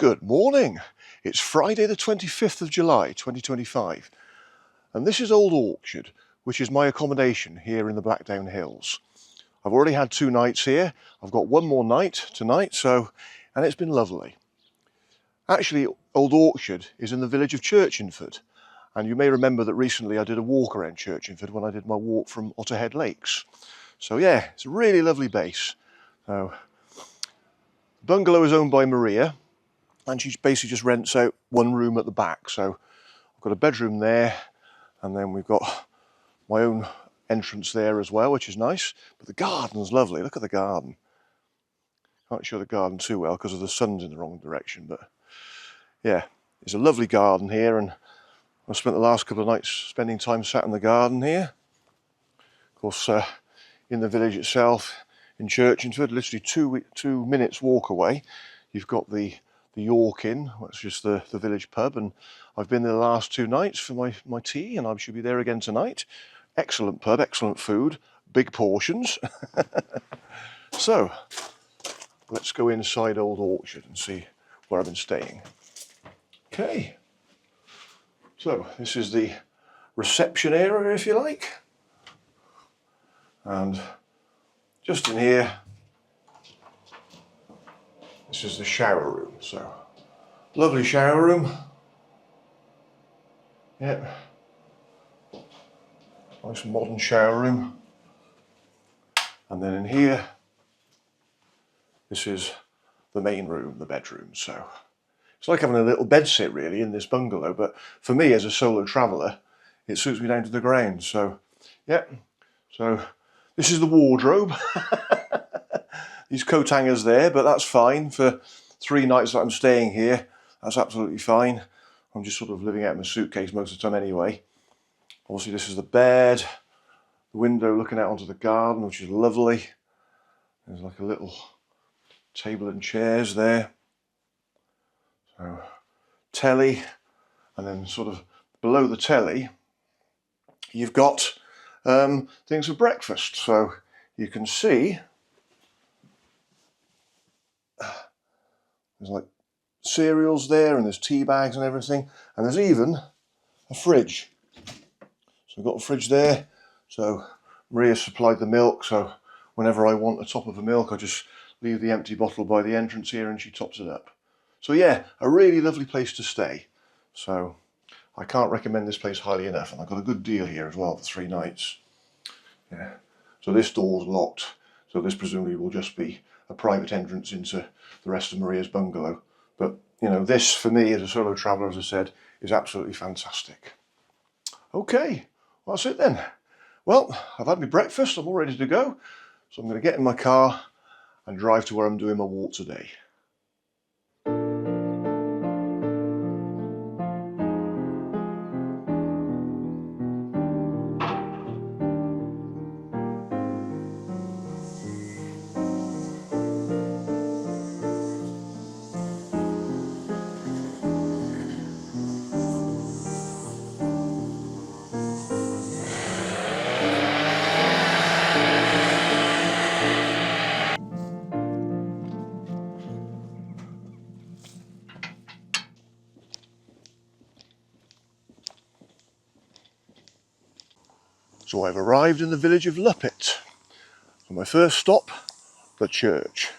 Good morning. It's Friday the 25th of July 2025 and this is Old Orchard, which is my accommodation here in the Blackdown Hills. I've already had 2 nights here. I've got one more night tonight, and it's been lovely. Actually, Old Orchard is in the village of Churchingford, and you may remember that recently I did a walk around Churchingford when I did my walk from Otterhead Lakes. So yeah, it's a really lovely base. So, the bungalow is owned by Maria, and she basically just rents out one room at the back. So I've got a bedroom there, and then we've got my own entrance there as well, which is nice. But the garden's lovely. Look at the garden. Can't show the garden too well because of the sun's in the wrong direction, but yeah, it's a lovely garden here, and I've spent the last couple of nights spending time sat in the garden here. Of course, in the village itself, in Churchingford, literally 2 minutes walk away, you've got the York Inn, which is the village pub, and I've been there the last 2 nights for my tea, and I should be there again tonight. Excellent pub, excellent food, big portions. So, let's go inside Old Orchard and see where I've been staying. Okay, so this is the reception area, if you like, and just in here, this is the shower room. So, lovely shower room. Yeah, nice modern shower room. And then in here, this is the main room, the bedroom. So it's like having a little bed sit really in this bungalow, but for me as a solo traveller, it suits me down to the ground. So yeah, so this is the wardrobe. These coat hangers there, but that's fine for 3 nights that I'm staying here. That's absolutely fine. I'm just sort of living out in my suitcase most of the time anyway. Obviously this is the bed, the window looking out onto the garden, which is lovely. There's like a little table and chairs there. So, telly, and then sort of below the telly, you've got things for breakfast. So you can see there's like cereals there, and there's tea bags and everything, and there's even a fridge. So we've got a fridge there. So Maria supplied the milk, so whenever I want a top of a milk, I just leave the empty bottle by the entrance here and she tops it up. So yeah, a really lovely place to stay. So I can't recommend this place highly enough, and I've got a good deal here as well for 3 nights. Yeah. So this door's locked, so this presumably will just be a private entrance into the rest of Maria's bungalow. But you know, this for me as a solo traveller, as I said, is absolutely fantastic. Okay, well, that's it then. Well, I've had my breakfast, I'm all ready to go. So I'm going to get in my car and drive to where I'm doing my walk today. So I've arrived in the village of Luppitt. For my first stop, the church.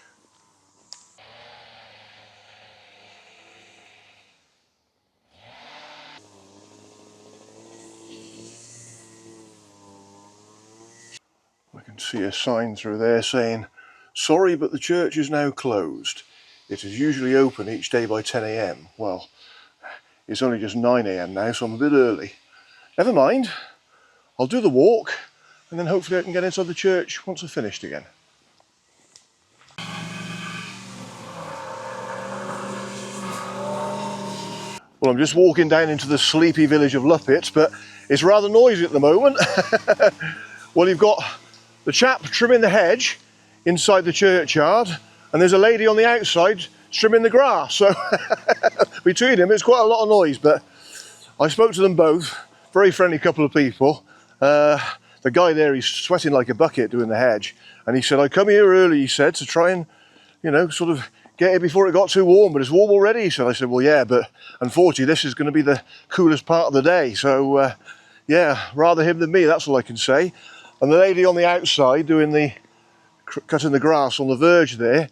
I can see a sign through there saying, "Sorry, but the church is now closed. It is usually open each day by 10 AM. Well, it's only just 9 AM now, so I'm a bit early. Never mind. I'll do the walk, and then hopefully I can get inside the church once I've finished again." Well, I'm just walking down into the sleepy village of Luppitt, but it's rather noisy at the moment. Well, you've got the chap trimming the hedge inside the churchyard, and there's a lady on the outside trimming the grass. So between them, it's quite a lot of noise, but I spoke to them both. Very friendly couple of people. The guy there, he's sweating like a bucket doing the hedge, and he said, "I come here early," he said, "to try and, you know, sort of get here before it got too warm, but it's warm already. So I said, well, yeah, but unfortunately this is going to be the coolest part of the day. So yeah, rather him than me, that's all I can say. And the lady on the outside doing the cutting the grass on the verge there,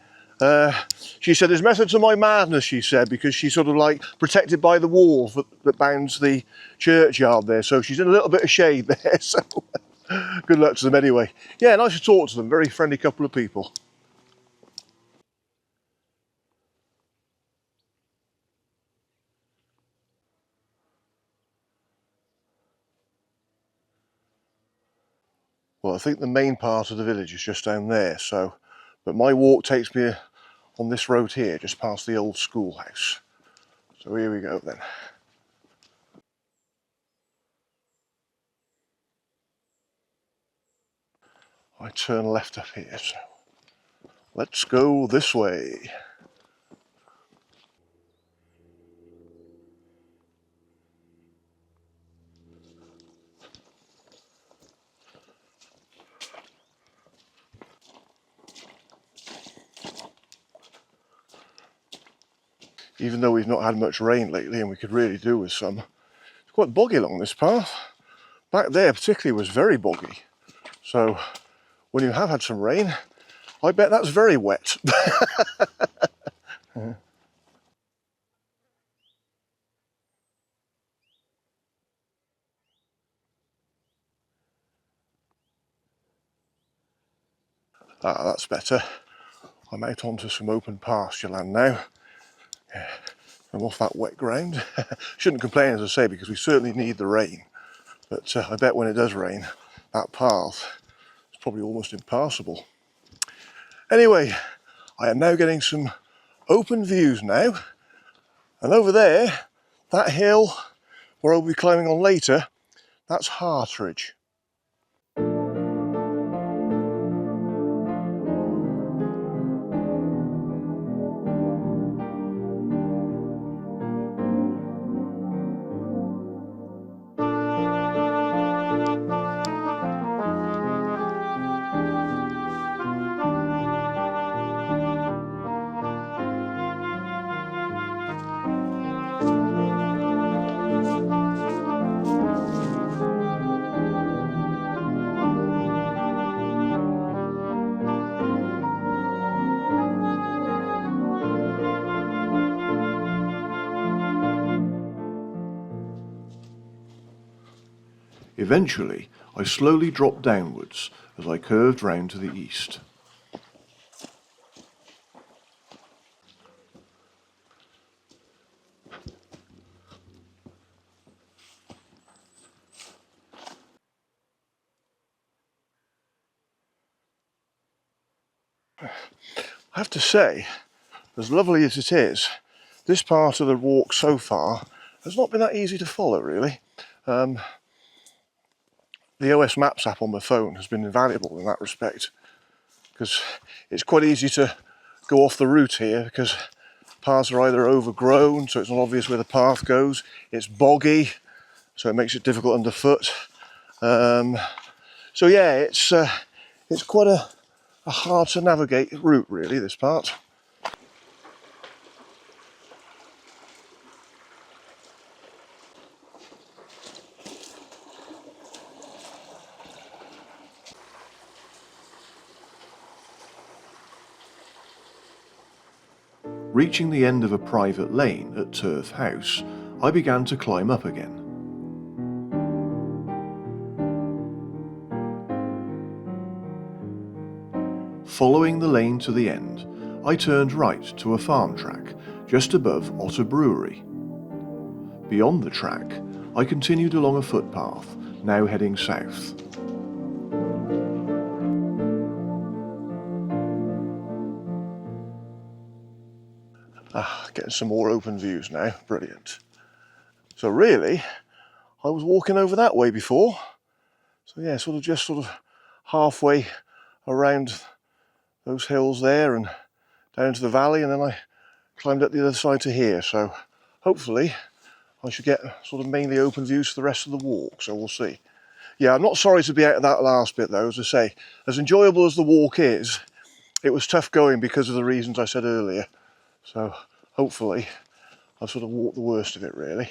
she said there's method to my madness, she said, because she's sort of like protected by the wall that bounds the churchyard there. So she's in a little bit of shade there. So good luck to them anyway. Yeah, nice to talk to them. Very friendly couple of people. Well, I think the main part of the village is just down there. So, but my walk takes me on this road here, just past the old schoolhouse. So here we go then. I turn left up here, so let's go this way. Even though we've not had much rain lately and we could really do with some, it's quite boggy along this path. Back there particularly was very boggy. So when you have had some rain, I bet that's very wet. Ah, that's better. I'm out onto some open pasture land now. Yeah, I'm off that wet ground. Shouldn't complain, as I say, because we certainly need the rain. But I bet when it does rain, that path is probably almost impassable. Anyway, I am now getting some open views now. And over there, that hill where I'll be climbing on later, that's Hartridge. Eventually, I slowly dropped downwards as I curved round to the east. I have to say, as lovely as it is, this part of the walk so far has not been that easy to follow, really. The OS Maps app on my phone has been invaluable in that respect, because it's quite easy to go off the route here because paths are either overgrown, so it's not obvious where the path goes. It's boggy, so it makes it difficult underfoot. So yeah, it's quite a hard to navigate route, really, this part. Reaching the end of a private lane at Turf House, I began to climb up again. Following the lane to the end, I turned right to a farm track just above Otter Brewery. Beyond the track, I continued along a footpath, now heading south. Getting some more open views now, brilliant. So really, I was walking over that way before. So yeah, sort of halfway around those hills there and down to the valley, and then I climbed up the other side to here. So hopefully I should get sort of mainly open views for the rest of the walk, so we'll see. Yeah, I'm not sorry to be out of that last bit though, as I say. As enjoyable as the walk is, it was tough going because of the reasons I said earlier. So hopefully I've sort of walked the worst of it really.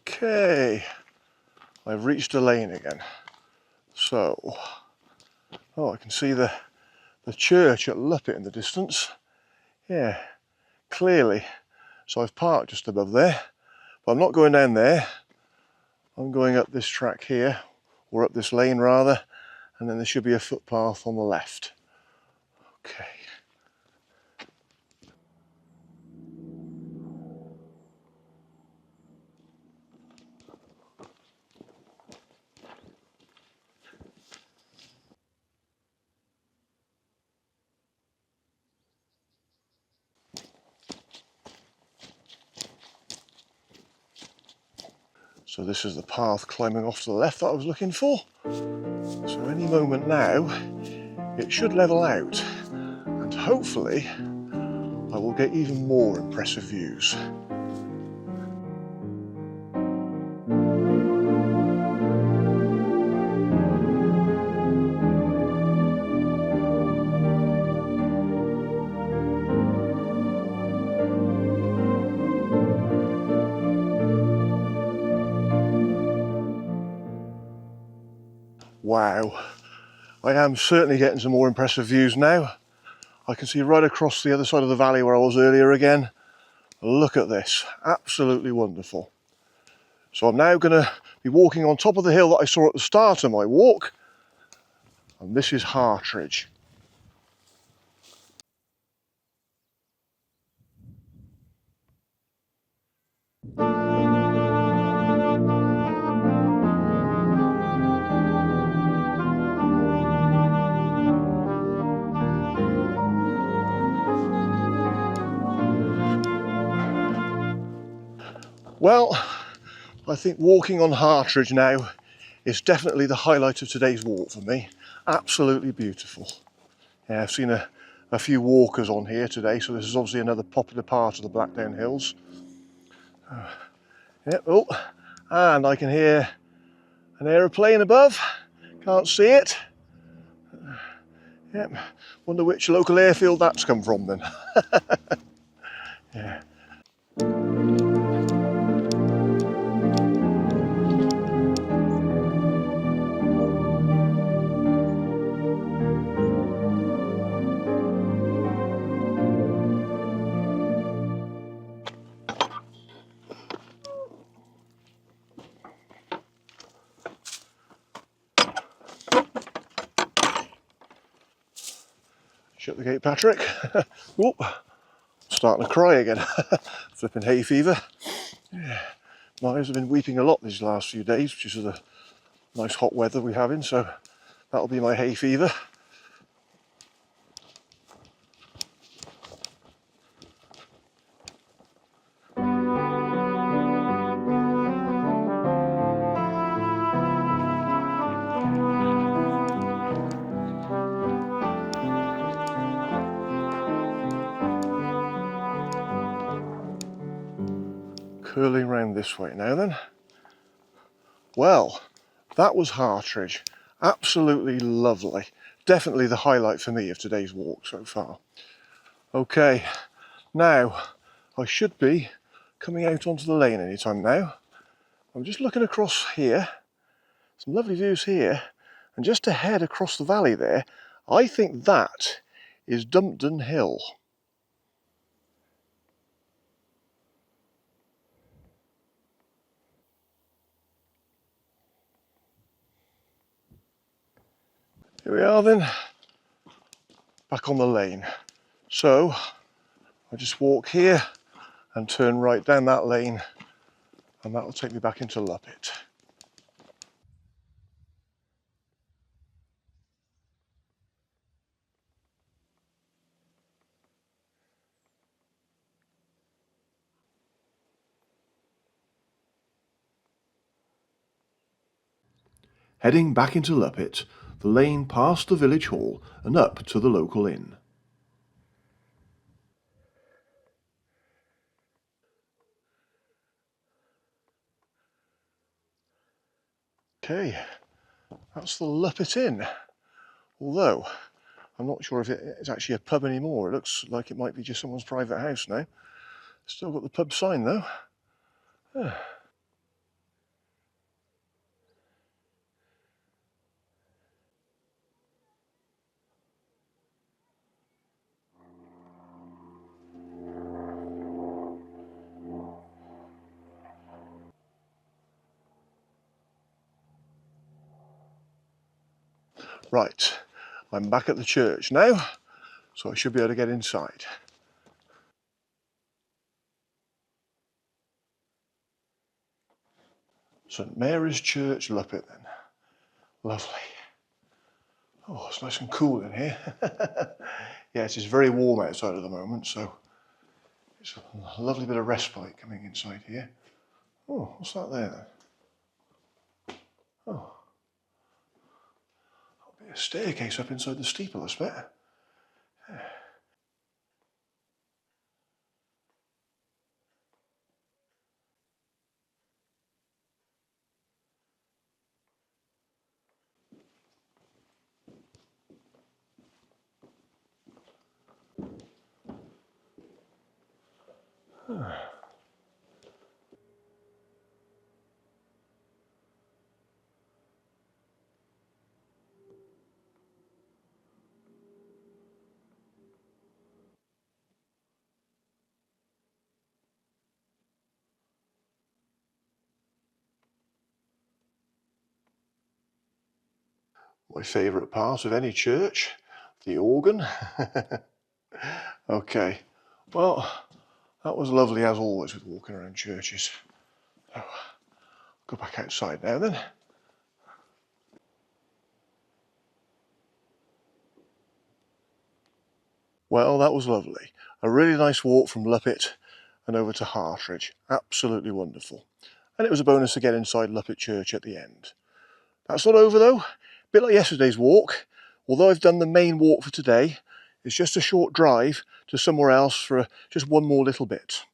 Okay, I've reached a lane again. So, oh, I can see the church at Luppitt in the distance. Yeah, clearly. So I've parked just above there, but I'm not going down there. I'm going up this track here, or up this lane rather, and then there should be a footpath on the left. Okay. So this is the path climbing off to the left that I was looking for. So any moment now, it should level out, and hopefully I will get even more impressive views. Wow, I am certainly getting some more impressive views now. I can see right across the other side of the valley where I was earlier again. Look at this, absolutely wonderful. So I'm now going to be walking on top of the hill that I saw at the start of my walk, and this is Hartridge. Well, I think walking on Hartridge now is definitely the highlight of today's walk for me. Absolutely beautiful. Yeah, I've seen a few walkers on here today, so this is obviously another popular part of the Blackdown Hills. Yep, oh, and I can hear an aeroplane above. Can't see it. Yep, wonder which local airfield that's come from then. Yeah. Shut the gate, Patrick. Whoop. Starting to cry again. Flipping hay fever. Yeah. My eyes have been weeping a lot these last few days, which is the nice hot weather we're having, so that'll be my hay fever. Curling round this way now then. Well, that was Hartridge. Absolutely lovely. Definitely the highlight for me of today's walk so far. Okay, now I should be coming out onto the lane anytime now. I'm just looking across here. Some lovely views here. And just ahead across the valley there, I think that is Dumpton Hill. Here we are then, back on the lane. So I just walk here and turn right down that lane, and that will take me back into Luppitt. Heading back into Luppitt, the lane past the village hall and up to the local inn. Okay, that's the Luppitt Inn. Although, I'm not sure if it's actually a pub anymore. It looks like it might be just someone's private house now. Still got the pub sign though. Right, I'm back at the church now, so I should be able to get inside. St Mary's Church, Luppitt then. Lovely. Oh, it's nice and cool in here. Yes, it's very warm outside at the moment, so it's a lovely bit of respite coming inside here. Oh, what's that there then? Oh, that'll be a staircase up inside the steeple, I expect. My favourite part of any church, the organ. Okay, well, that was lovely as always with walking around churches. So, go back outside now then. Well, that was lovely. A really nice walk from Luppitt and over to Hartridge. Absolutely wonderful. And it was a bonus to get inside Luppitt Church at the end. That's not over though. A bit like yesterday's walk. Although I've done the main walk for today, it's just a short drive to somewhere else for just one more little bit.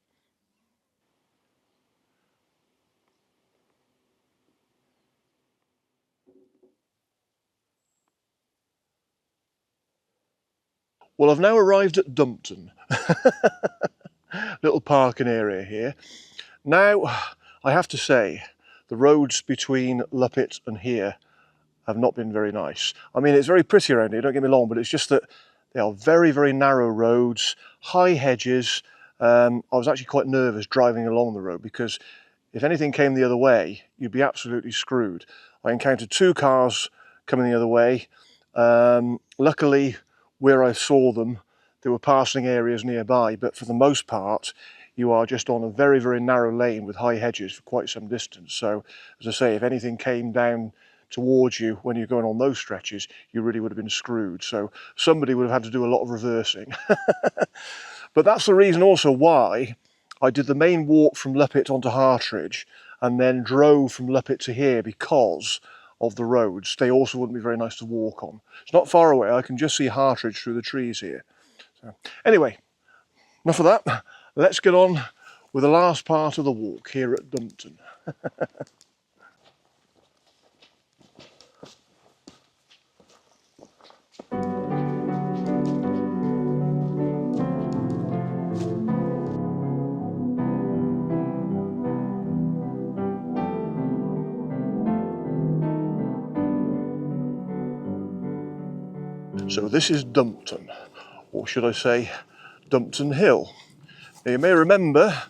Well, I've now arrived at Dumpton. Little parking area here. Now, I have to say, the roads between Luppitt and here have not been very nice. I mean, it's very pretty around here, don't get me wrong, but it's just that they are very, very narrow roads, high hedges. I was actually quite nervous driving along the road because if anything came the other way, you'd be absolutely screwed. I encountered two cars coming the other way. Luckily, where I saw them, they were passing areas nearby, but for the most part, you are just on a very, very narrow lane with high hedges for quite some distance. So, as I say, if anything came down towards you when you're going on those stretches, you really would have been screwed. So somebody would have had to do a lot of reversing. But that's the reason also why I did the main walk from Luppitt onto Hartridge and then drove from Luppitt to here, because of the roads. They also wouldn't be very nice to walk on. It's not far away. I can just see Hartridge through the trees here. So, anyway, enough of that. Let's get on with the last part of the walk here at Dumpton. So this is Dumpton, or should I say Dumpton Hill. Now you may remember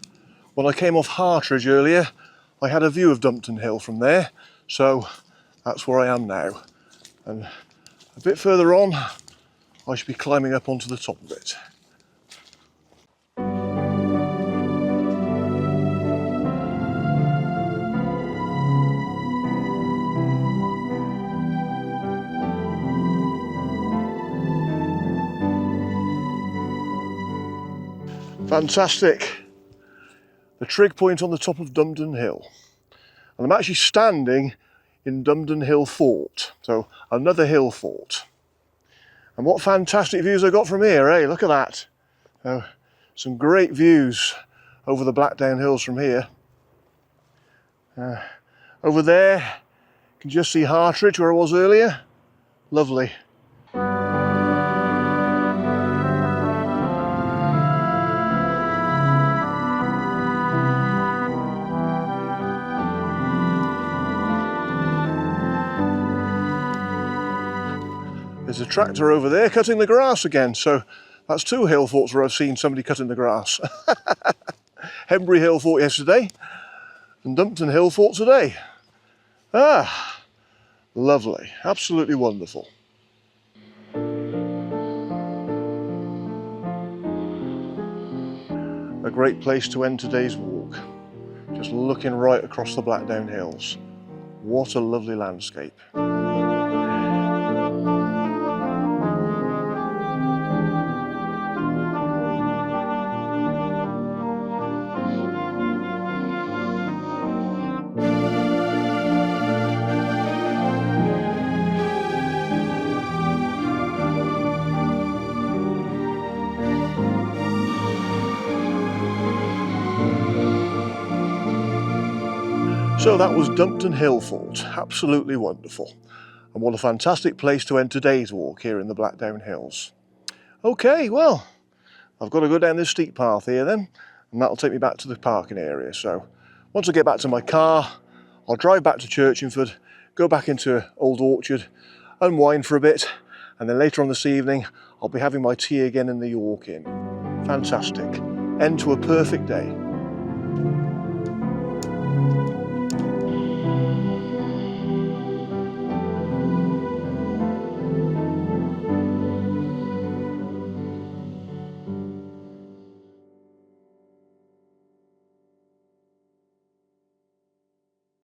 when I came off Hartridge earlier, I had a view of Dumpton Hill from there, so that's where I am now. And a bit further on, I should be climbing up onto the top of it. Fantastic! The trig point on the top of Dumpdon Hill. And I'm actually standing in Dumpton Hill Fort, so another hill fort. And what fantastic views I got from here, eh? Look at that. Some great views over the Blackdown Hills from here. Over there You can just see Hartridge where I was earlier. Lovely. There's a tractor over there cutting the grass again, so that's 2 hill forts where I've seen somebody cutting the grass. Hembury Hill Fort yesterday and Dumpton Hill Fort today. Ah, lovely, absolutely wonderful. A great place to end today's walk. Just looking right across the Blackdown Hills. What a lovely landscape. So that was Dumpton Hill Fort, absolutely wonderful. And what a fantastic place to end today's walk here in the Blackdown Hills. Okay, well, I've got to go down this steep path here then, and that'll take me back to the parking area. So once I get back to my car, I'll drive back to Churchingford, go back into Old Orchard, unwind for a bit, and then later on this evening, I'll be having my tea again in the York Inn. Fantastic. End to a perfect day.